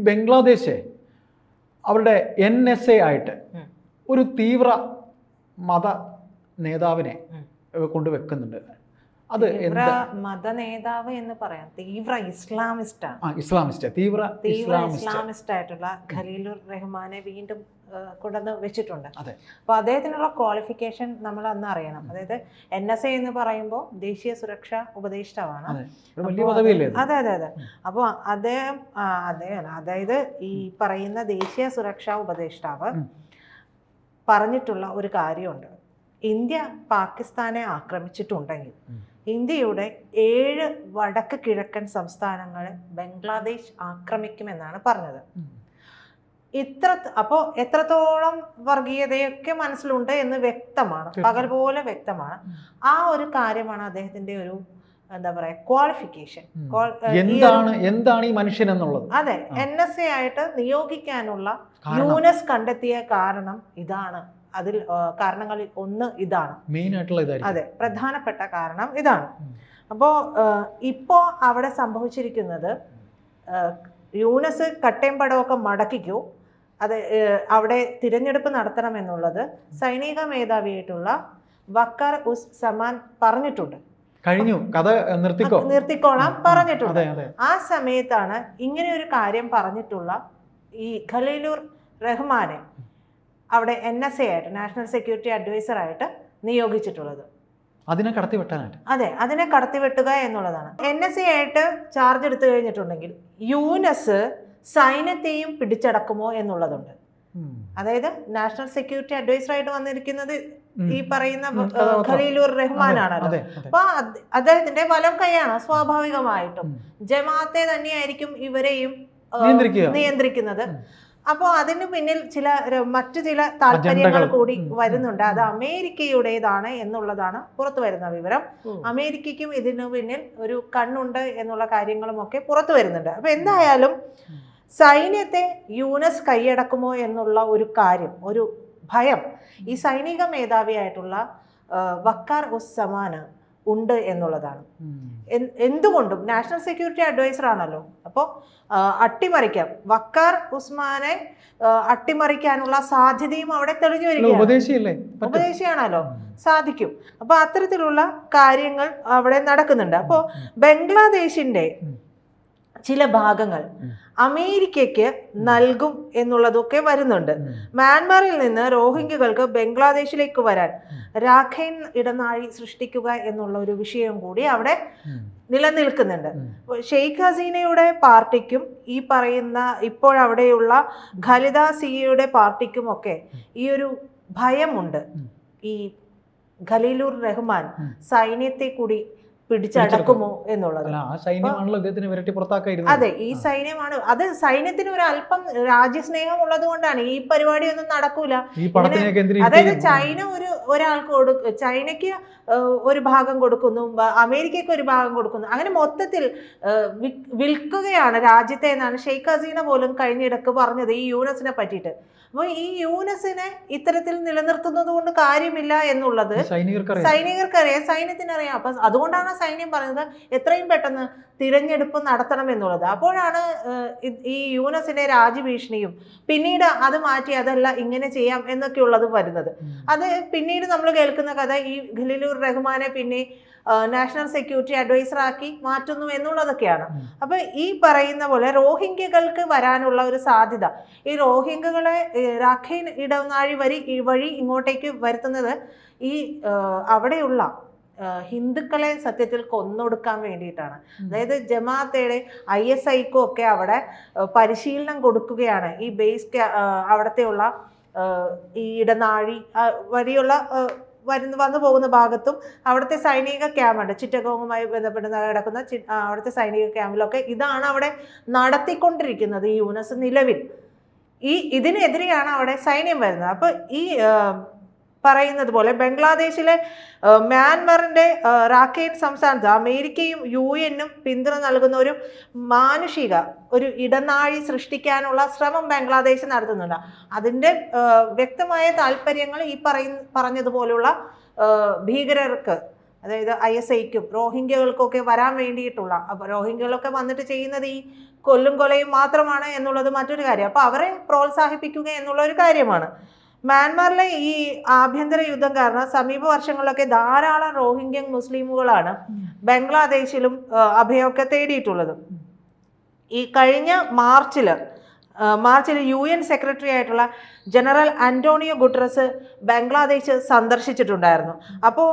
ബംഗ്ലാദേശ് അവരുടെ NSA ആയിട്ട് ഒരു തീവ്ര മത നേതാവിനെ കൊണ്ടുവെക്കുന്നുണ്ട്. അത് മത നേതാവ് എന്ന് പറയാം, തീവ്ര ഇസ്ലാമിസ്റ്റ് ആണ്. തീവ്ര ഇസ്ലാമിസ്റ്റ് ആയിട്ടുള്ള ഖലീലുർ റഹ്മാനെ വീണ്ടും കൊണ്ടുവന്ന് വെച്ചിട്ടുണ്ട്. അപ്പൊ അദ്ദേഹത്തിനുള്ള ക്വാളിഫിക്കേഷൻ നമ്മൾ അന്ന് അറിയണം. അതായത് NSA എന്ന് പറയുമ്പോൾ ദേശീയ സുരക്ഷാ ഉപദേഷ്ടാവാണ്. അതെ അതെ അതെ. അപ്പോൾ അദ്ദേഹം അതായത് ഈ പറയുന്ന ദേശീയ സുരക്ഷാ ഉപദേഷ്ടാവ് പറഞ്ഞിട്ടുള്ള ഒരു കാര്യമുണ്ട്. ഇന്ത്യ പാകിസ്ഥാനെ ആക്രമിച്ചിട്ടുണ്ടെങ്കിൽ ഇന്ത്യയുടെ 7 വടക്ക് കിഴക്കൻ സംസ്ഥാനങ്ങളെ ബംഗ്ലാദേശ് ആക്രമിക്കുമെന്നാണ് പറഞ്ഞത്. അപ്പോൾ എത്രത്തോളം വർഗീയതയൊക്കെ മനസ്സിലുണ്ട് എന്ന് വ്യക്തമാണ്, പകൽ പോലെ വ്യക്തമാണ്. ആ ഒരു കാര്യമാണ് അദ്ദേഹത്തിന്റെ ഒരു എന്താ പറയാ ക്വാളിഫിക്കേഷൻ. എന്താണ് ഈ മനുഷ്യൻ എന്നുള്ളത്. അതെ, NSA ആയിട്ട് നിയോഗിക്കാനുള്ള യൂനസ് കണ്ടെത്തിയ കാരണം ഇതാണ്. അതിൽ കാരണങ്ങളിൽ ഒന്ന് ഇതാണ്, മെയിൻ ആയിട്ടുള്ള. അതെ, പ്രധാനപ്പെട്ട കാരണം ഇതാണ്. അപ്പോൾ ഇപ്പോൾ അവിടെ സംഭവിച്ചിരിക്കുന്നത് യൂനസ് കട്ടയും പടമൊക്കെ മടക്കിക്കൂ, അത് അവിടെ തിരഞ്ഞെടുപ്പ് നടത്തണമെന്നുള്ളത് സൈനിക മേധാവിയായിട്ടുള്ള വക്കാർ ഉസ് സമാൻ പറഞ്ഞിട്ടുണ്ട്. കഴിഞ്ഞു, കഥ നിർത്തിക്കോളാം പറഞ്ഞിട്ടുണ്ട്. ആ സമയത്താണ് ഇങ്ങനെ ഒരു കാര്യം പറഞ്ഞിട്ടുള്ള ഈ ഖലീലുർ റഹ്മാനെ അവിടെ NSA ആയിട്ട്, നാഷണൽ സെക്യൂരിറ്റി അഡ്വൈസർ ആയിട്ട് നിയോഗിച്ചിട്ടുള്ളത്. അതിനെ കടത്തിവെട്ടാനായിട്ട്. അതെ, അതിനെ കടത്തിവെട്ടുക എന്നുള്ളതാണ്. NSA ആയിട്ട് ചാർജ് എടുത്തു കഴിഞ്ഞിട്ടുണ്ടെങ്കിൽ യൂനസ് സൈന്യത്തെയും പിടിച്ചടക്കുമോ എന്നുള്ളതുണ്ട്. അതായത് നാഷണൽ സെക്യൂരിറ്റി അഡ്വൈസർ ആയിട്ട് വന്നിരിക്കുന്നത് ഈ പറയുന്ന ഖലീലുർ റഹ്മാനാണല്ലോ. അപ്പൊ അദ്ദേഹത്തിന്റെ വലം കൈയാണ്. സ്വാഭാവികമായിട്ടും ജമാഅത്തെ തന്നെയായിരിക്കും ഇവരെയും നിയന്ത്രിക്കുന്നത്. അപ്പോൾ അതിന് പിന്നിൽ മറ്റു ചില താല്പര്യങ്ങൾ കൂടി വരുന്നുണ്ട്. അത് അമേരിക്കയുടേതാണ് എന്നുള്ളതാണ് പുറത്തു വരുന്ന വിവരം. അമേരിക്കയ്ക്കും ഇതിനു പിന്നിൽ ഒരു കണ്ണുണ്ട് എന്നുള്ള കാര്യങ്ങളും ഒക്കെ പുറത്തു വരുന്നുണ്ട്. അപ്പൊ എന്തായാലും സൈന്യത്തെ യൂനസ് കൈയടക്കുമോ എന്നുള്ള ഒരു കാര്യം, ഒരു ഭയം ഈ സൈനിക മേധാവിയായിട്ടുള്ള വക്കാർ ഉസ് സമാന് ഉണ്ട് എന്നുള്ളതാണ്. എന്തുകൊണ്ടും നാഷണൽ സെക്യൂരിറ്റി അഡ്വൈസർ ആണല്ലോ. അപ്പോൾ അട്ടിമറിക്കാം, വക്കാർ ഉസ്മാനെ അട്ടിമറിക്കാനുള്ള സാധ്യതയും അവിടെ തെളിഞ്ഞു വരികയാണ്. ഉപദേശിയാണല്ലോ, സാധിക്കും. അപ്പൊ അത്തരത്തിലുള്ള കാര്യങ്ങൾ അവിടെ നടക്കുന്നുണ്ട്. അപ്പോൾ ബംഗ്ലാദേശിന്റെ ചില ഭാഗങ്ങൾ അമേരിക്കയ്ക്ക് നൽകും എന്നുള്ളതൊക്കെ വരുന്നുണ്ട്. മ്യാൻമാറിൽ നിന്ന് റോഹിംഗ്യകൾക്ക് ബംഗ്ലാദേശിലേക്ക് വരാൻ രാഖൈൻ ഇടനാഴി സൃഷ്ടിക്കുക എന്നുള്ള ഒരു വിഷയം കൂടി അവിടെ നിലനിൽക്കുന്നുണ്ട്. ഷെയ്ഖ് ഹസീനയുടെ പാർട്ടിക്കും ഈ പറയുന്ന ഇപ്പോഴവിടെയുള്ള ഖലിദ സിയയുടെ പാർട്ടിക്കും ഒക്കെ ഈ ഒരു ഭയമുണ്ട്. ഈ ഖലീലുർ റഹ്മാൻ സൈന്യത്തെ കൂടി പിടിച്ചടക്കുമോ എന്നുള്ളത്. അതെ, ഈ സൈന്യമാണ്. അത് സൈന്യത്തിന് ഒരു അല്പം രാജ്യസ്നേഹം ഉള്ളത് കൊണ്ടാണ്. ഈ പരിപാടിയൊന്നും നടക്കൂല. അതായത് ചൈന ഒരാൾക്ക് ചൈനയ്ക്ക് ഒരു ഭാഗം കൊടുക്കുന്നു, അമേരിക്കയ്ക്ക് ഒരു ഭാഗം കൊടുക്കുന്നു, അങ്ങനെ മൊത്തത്തിൽ വിൽക്കുകയാണ് രാജ്യത്തെ എന്നാണ് ഷെയ്ഖ് ഹസീന പോലും കഴിഞ്ഞിടക്ക് പറഞ്ഞത് ഈ യൂനസിനെ പറ്റിയിട്ട്. അപ്പോൾ ഈ യൂനസിനെ ഇത്തരത്തിൽ നിലനിർത്തുന്നത് കൊണ്ട് കാര്യമില്ല എന്നുള്ളത് സൈനികർക്കറിയാം, സൈന്യത്തിനറിയാം. അപ്പൊ അതുകൊണ്ടാണ് സൈന്യം പറയുന്നത് എത്രയും പെട്ടെന്ന് തിരഞ്ഞെടുപ്പ് നടത്തണം എന്നുള്ളത്. അപ്പോഴാണ് ഈ യൂനസിന്റെ രാജ്യഭീഷണിയും പിന്നീട് അത് മാറ്റി അതല്ല ഇങ്ങനെ ചെയ്യാം എന്നൊക്കെയുള്ളത് വരുന്നത്. അത് പിന്നീട് നമ്മൾ കേൾക്കുന്ന കഥ ഈ ഖലീലുർ റഹ്മാനെ പിന്നെ നാഷണൽ സെക്യൂരിറ്റി അഡ്വൈസർ ആക്കി മാറ്റുന്നു എന്നുള്ളതൊക്കെയാണ്. അപ്പൊ ഈ പറയുന്ന പോലെ റോഹിംഗ്യകൾക്ക് വരാനുള്ള ഒരു സാധ്യത, ഈ റോഹിംഗ്യകളെ രാഖൈൻ ഇടനാഴി വഴി ഇങ്ങോട്ടേക്ക് വരുത്തുന്നത് ഈ അവിടെയുള്ള ഹിന്ദുക്കളെ സത്യത്തിൽ കൊന്നൊടുക്കാൻ വേണ്ടിയിട്ടാണ്. അതായത് ജമാഅത്തയുടെ ISIക്കും ഒക്കെ അവിടെ പരിശീലനം കൊടുക്കുകയാണ്. ഈ ബേസ് അവിടത്തെയുള്ള ഈ ഇടനാഴി വഴിയുള്ള വന്നു പോകുന്ന ഭാഗത്തും അവിടുത്തെ സൈനിക ക്യാമ്പുണ്ട്, ചിറ്റഗോങ്ങുമായി ബന്ധപ്പെട്ട് കിടക്കുന്ന അവിടുത്തെ സൈനിക ക്യാമ്പിലൊക്കെ ഇതാണ് അവിടെ നടത്തിക്കൊണ്ടിരിക്കുന്നത് ഈ യൂനസ് നിലവിൽ. ഇതിനെതിരെയാണ് അവിടെ സൈന്യം വരുന്നത്. അപ്പോൾ ഈ പറയുന്നത് പോലെ ബംഗ്ലാദേശിലെ മ്യാൻമറിന്റെ റാഖൈൻ സംസ്ഥാനത്ത് അമേരിക്കയും UN-ഉം പിന്തുണ നൽകുന്ന ഒരു മാനുഷിക ഒരു ഇടനാഴി സൃഷ്ടിക്കാനുള്ള ശ്രമം ബംഗ്ലാദേശ് നടത്തുന്നുണ്ട്. അതിൻ്റെ വ്യക്തമായ താല്പര്യങ്ങൾ ഈ പറഞ്ഞതുപോലുള്ള ഭീകരർക്ക്, അതായത് ISIക്കും റോഹിംഗ്യകൾക്കൊക്കെ വരാൻ വേണ്ടിയിട്ടുള്ള, അപ്പോൾ റോഹിംഗ്യകളൊക്കെ വന്നിട്ട് ചെയ്യുന്നത് ഈ കൊല്ലും കൊലയും മാത്രമാണ് എന്നുള്ളത് മറ്റൊരു കാര്യം. അപ്പോൾ അവരെ പ്രോത്സാഹിപ്പിക്കുക എന്നുള്ള ഒരു കാര്യമാണ്. മ്യാൻമാറിലെ ഈ ആഭ്യന്തര യുദ്ധം കാരണം സമീപ വർഷങ്ങളിലൊക്കെ ധാരാളം റോഹിംഗ്യൻ മുസ്ലിമുകളാണ് ബംഗ്ലാദേശിലും അഭയമൊക്കെ തേടിയിട്ടുള്ളത്. ഈ കഴിഞ്ഞ മാർച്ചിൽ UN സെക്രട്ടറി ആയിട്ടുള്ള ജനറൽ അന്റോണിയോ ഗുട്ടറസ് ബംഗ്ലാദേശ് സന്ദർശിച്ചിട്ടുണ്ടായിരുന്നു. അപ്പോൾ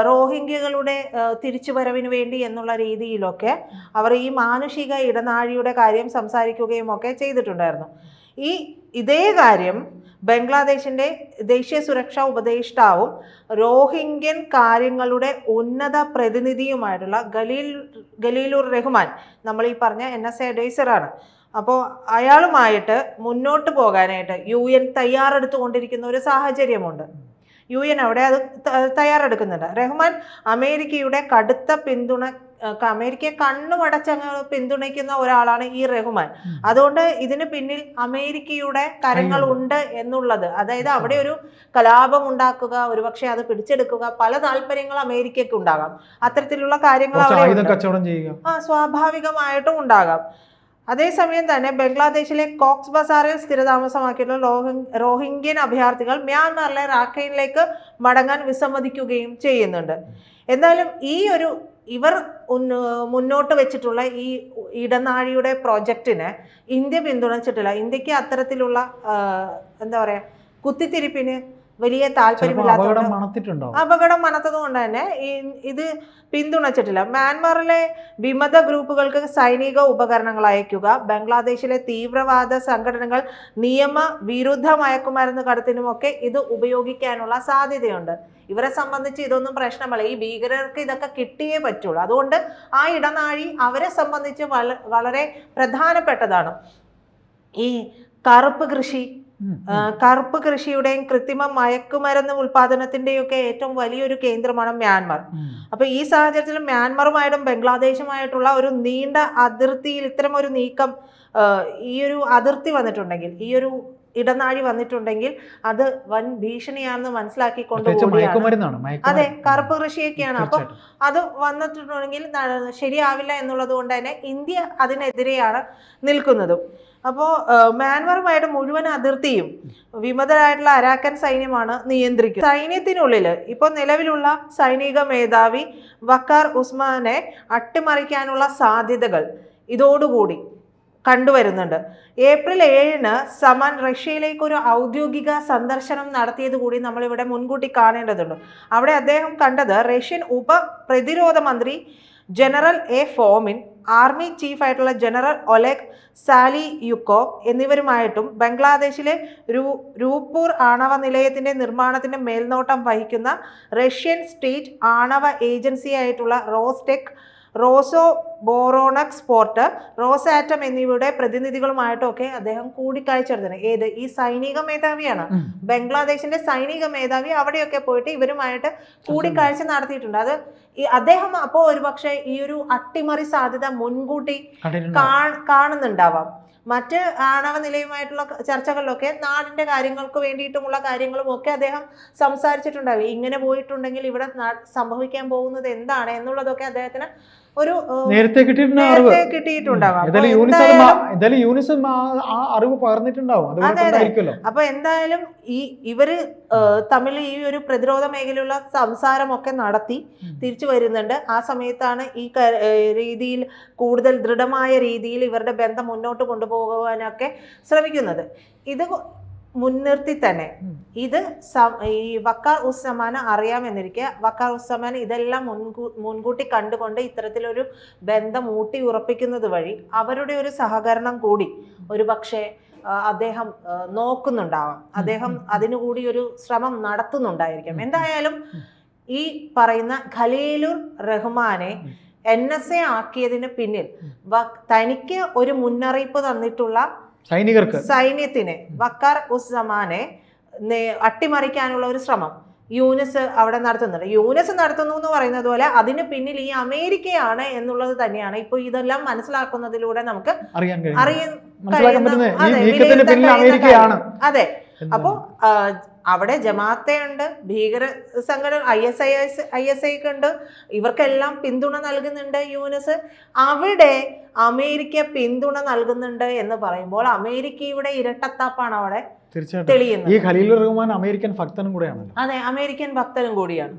റോഹിംഗ്യകളുടെ തിരിച്ചുവരവിന് വേണ്ടി എന്നുള്ള രീതിയിലൊക്കെ അവർ ഈ മാനുഷിക ഇടനാഴിയുടെ കാര്യം സംസാരിക്കുകയും ഒക്കെ ചെയ്തിട്ടുണ്ടായിരുന്നു. ഇതേ കാര്യം ബംഗ്ലാദേശിൻ്റെ ദേശീയ സുരക്ഷാ ഉപദേഷ്ടാവും റോഹിംഗ്യൻ കാര്യങ്ങളുടെ ഉന്നത പ്രതിനിധിയുമായിട്ടുള്ള ഖലീലുർ റഹ്മാൻ, നമ്മൾ ഈ പറഞ്ഞ NSA അഡ്വൈസറാണ്. അപ്പോൾ അയാളുമായിട്ട് മുന്നോട്ട് പോകാനായിട്ട് UN തയ്യാറെടുത്തുകൊണ്ടിരിക്കുന്ന ഒരു സാഹചര്യമുണ്ട്. UN അവിടെ അത് തയ്യാറെടുക്കുന്നുണ്ട്. റഹ്മാൻ അമേരിക്കയുടെ കടുത്ത പിന്തുണ, അമേരിക്കയെ കണ്ണുമടച്ചങ്ങ് പിന്തുണയ്ക്കുന്ന ഒരാളാണ് ഈ റഹ്മാൻ. അതുകൊണ്ട് ഇതിന് പിന്നിൽ അമേരിക്കയുടെ കരങ്ങളുണ്ട് എന്നുള്ളത്, അതായത് അവിടെ ഒരു കലാപം ഉണ്ടാക്കുക, ഒരുപക്ഷെ അത് പിടിച്ചെടുക്കുക, പല താല്പര്യങ്ങൾ അമേരിക്കയ്ക്ക് ഉണ്ടാകാം. അത്തരത്തിലുള്ള കാര്യങ്ങൾ സ്വാഭാവികമായിട്ടും ഉണ്ടാകാം. അതേസമയം തന്നെ ബംഗ്ലാദേശിലെ കോക്സ് ബസാറിൽ സ്ഥിരതാമസമാക്കിയിട്ടുള്ള റോഹിംഗ്യൻ അഭയാർത്ഥികൾ മ്യാൻമാറിലെ റാഖൈനിലേക്ക് മടങ്ങാൻ വിസമ്മതിക്കുകയും ചെയ്യുന്നുണ്ട്. എന്തായാലും ഇവർ മുന്നോട്ട് വെച്ചിട്ടുള്ള ഈ ഇടനാഴിയുടെ പ്രോജക്റ്റിന് ഇന്ത്യ പിന്തുണച്ചിട്ടില്ല. ഇന്ത്യക്ക് അത്തരത്തിലുള്ള എന്താ പറയാ കുത്തിത്തിരിപ്പിന് വലിയ താല്പര്യമില്ലാത്തതുകൊണ്ട്, അപകടം മണത്തതുകൊണ്ട് തന്നെ ഇത് പിന്തുണച്ചിട്ടില്ല. മ്യാൻമാറിലെ വിമത ഗ്രൂപ്പുകൾക്ക് സൈനിക ഉപകരണങ്ങൾ അയക്കുക, ബംഗ്ലാദേശിലെ തീവ്രവാദ സംഘടനകൾ നിയമവിരുദ്ധ മയക്കുമരുന്ന് കടത്തിനുമൊക്കെ ഇത് ഉപയോഗിക്കാനുള്ള സാധ്യതയുണ്ട്. ഇവരെ സംബന്ധിച്ച് ഇതൊന്നും പ്രശ്നമല്ല. ഈ ഭീകരർക്ക് ഇതൊക്കെ കിട്ടിയേ പറ്റുള്ളൂ. അതുകൊണ്ട് ആ ഇടനാഴി അവരെ സംബന്ധിച്ച് വളരെ പ്രധാനപ്പെട്ടതാണ്. ഈ കറുപ്പ് കൃഷിയുടെയും കൃത്രിമ മയക്കുമരുന്ന് ഉൽപാദനത്തിന്റെയും ഒക്കെ ഏറ്റവും വലിയൊരു കേന്ദ്രമാണ് മ്യാൻമാർ. അപ്പൊ ഈ സാഹചര്യത്തിൽ മ്യാൻമാറുമായിട്ടും ബംഗ്ലാദേശുമായിട്ടുള്ള ഒരു നീണ്ട അതിർത്തിയിൽ ഇത്തരം ഒരു നീക്കം, ഈ ഒരു അതിർത്തി വന്നിട്ടുണ്ടെങ്കിൽ, ഈ ഒരു ഇടനാഴി വന്നിട്ടുണ്ടെങ്കിൽ അത് വൻ ഭീഷണിയാണെന്ന് മനസ്സിലാക്കിക്കൊണ്ടുകൂടിയാണ്. അതെ, കറുപ്പ് കൃഷിയൊക്കെയാണ്. അപ്പൊ അത് വന്നിട്ടുണ്ടെങ്കിൽ ശരിയാവില്ല എന്നുള്ളത് കൊണ്ട് തന്നെ ഇന്ത്യ അതിനെതിരെയാണ് നിൽക്കുന്നതും. അപ്പോൾ മ്യാൻമാറുമായിട്ട് മുഴുവൻ അതിർത്തിയും വിമതരായിട്ടുള്ള അരാക്കൻ സൈന്യമാണ് നിയന്ത്രിക്കുന്നത്. സൈന്യത്തിനുള്ളിൽ ഇപ്പോൾ നിലവിലുള്ള സൈനിക മേധാവി വക്കാർ ഉസ്മാനെ അട്ടിമറിക്കാനുള്ള സാധ്യതകൾ ഇതോടുകൂടി കണ്ടുവരുന്നുണ്ട്. ഏപ്രിൽ 7-ന് സമാൻ റഷ്യയിലേക്ക് ഒരു ഔദ്യോഗിക സന്ദർശനം നടത്തിയത് കൂടി നമ്മളിവിടെ മുൻകൂട്ടി കാണേണ്ടതുണ്ട്. അവിടെ അദ്ദേഹം കണ്ടത് റഷ്യൻ പ്രതിരോധ മന്ത്രി ജനറൽ ഫോമിൻ, ആർമി ചീഫ് ആയിട്ടുള്ള ജനറൽ ഒലെഗ് സാലിയുക്കോവ് എന്നിവരുമായിട്ടും ബംഗ്ലാദേശിലെ രൂപൂർ ആണവ നിലയത്തിന്റെ നിർമ്മാണത്തിന്റെ മേൽനോട്ടം വഹിക്കുന്ന റഷ്യൻ സ്റ്റേറ്റ് ആണവ ഏജൻസി ആയിട്ടുള്ള റോസോബോറോണക്സ് പോർട്ട്, റോസാറ്റം എന്നിവയുടെ പ്രതിനിധികളുമായിട്ടൊക്കെ അദ്ദേഹം കൂടിക്കാഴ്ച നടത്തുന്നത്. ഈ സൈനിക മേധാവിയാണ്, ബംഗ്ലാദേശിന്റെ സൈനിക മേധാവി അവിടെയൊക്കെ പോയിട്ട് ഇവരുമായിട്ട് കൂടിക്കാഴ്ച നടത്തിയിട്ടുണ്ട്. അദ്ദേഹം അപ്പോൾ ഒരുപക്ഷെ ഈ ഒരു അട്ടിമറി സാധ്യത മുൻകൂട്ടി കാണുന്നുണ്ടാവാം. മറ്റ് ആണവ നിലയുമായിട്ടുള്ള ചർച്ചകളിലൊക്കെ നാടിന്റെ കാര്യങ്ങൾക്ക് വേണ്ടിയിട്ടുമുള്ള കാര്യങ്ങളും ഒക്കെ അദ്ദേഹം സംസാരിച്ചിട്ടുണ്ടാവും. ഇങ്ങനെ പോയിട്ടുണ്ടെങ്കിൽ ഇവിടെ സംഭവിക്കാൻ പോകുന്നത് എന്താണ് എന്നുള്ളതൊക്കെ അദ്ദേഹത്തിന് ഒരു നേരത്തെ കിട്ടിയിട്ടുണ്ടാവാം. അപ്പൊ എന്തായാലും ഇവര് തമ്മിൽ ഈ ഒരു പ്രതിരോധ മേഖലയിലുള്ള സംസാരമൊക്കെ നടത്തി തിരിച്ചു വരുന്നുണ്ട്. ആ സമയത്താണ് ഈ രീതിയിൽ കൂടുതൽ ദൃഢമായ രീതിയിൽ ഇവരുടെ ബന്ധം മുന്നോട്ട് കൊണ്ടുപോകാനൊക്കെ ശ്രമിക്കുന്നത്. ഇത് മുൻനിർത്തി തന്നെ ഇത് ഈ വക്കാർ ഉസ്സമാന് അറിയാമെന്നിരിക്കെ വക്കാർ ഉസ്സമാൻ ഇതെല്ലാം മുൻകൂട്ടി കണ്ടുകൊണ്ട് ഇത്തരത്തിലൊരു ബന്ധം ഊട്ടി ഉറപ്പിക്കുന്നത് വഴി അവരുടെ ഒരു സഹകരണം കൂടി ഒരു പക്ഷേ അദ്ദേഹം നോക്കുന്നുണ്ടാവാം. അദ്ദേഹം അതിനുകൂടി ഒരു ശ്രമം നടത്തുന്നുണ്ടായിരിക്കാം. എന്തായാലും ഈ പറയുന്ന ഖലീലുർ റഹ്മാനെ NSA ആക്കിയതിന് പിന്നിൽ തനിക്ക് ഒരു മുന്നറിയിപ്പ് തന്നിട്ടുള്ള സൈന്യത്തിന് വക്കാർ ഉസ്സമാനെ അട്ടിമറിക്കാനുള്ള ഒരു ശ്രമം യൂനിസ് അവിടെ നടത്തുന്നുണ്ട്. യൂനിസ് നടത്തുന്നു എന്ന് പറയുന്നത് പോലെ അതിന് പിന്നിൽ ഈ അമേരിക്കയാണ് എന്നുള്ളത് തന്നെയാണ് ഇപ്പൊ ഇതെല്ലാം മനസ്സിലാക്കുന്നതിലൂടെ നമുക്ക് അതെ. അപ്പോൾ അവിടെ ജമാഅത്തെ ഭീകര സംഘടന ISI ഉണ്ട്, ഇവർക്കെല്ലാം പിന്തുണ നൽകുന്നുണ്ട് യൂനിസ്. അവിടെ അമേരിക്ക പിന്തുണ നൽകുന്നുണ്ട് എന്ന് പറയുമ്പോൾ അമേരിക്കയുടെ ഇരട്ടത്താപ്പാണ് അവിടെ തീർച്ചയായിട്ടും. തെളിയുന്നത്. ഈ ഖലീലുർ റഹ്മാൻ അമേരിക്കൻ ഭക്തനും കൂടെയാണല്ലോ. അതെ, അമേരിക്കൻ ഭക്തനും കൂടിയാണ്.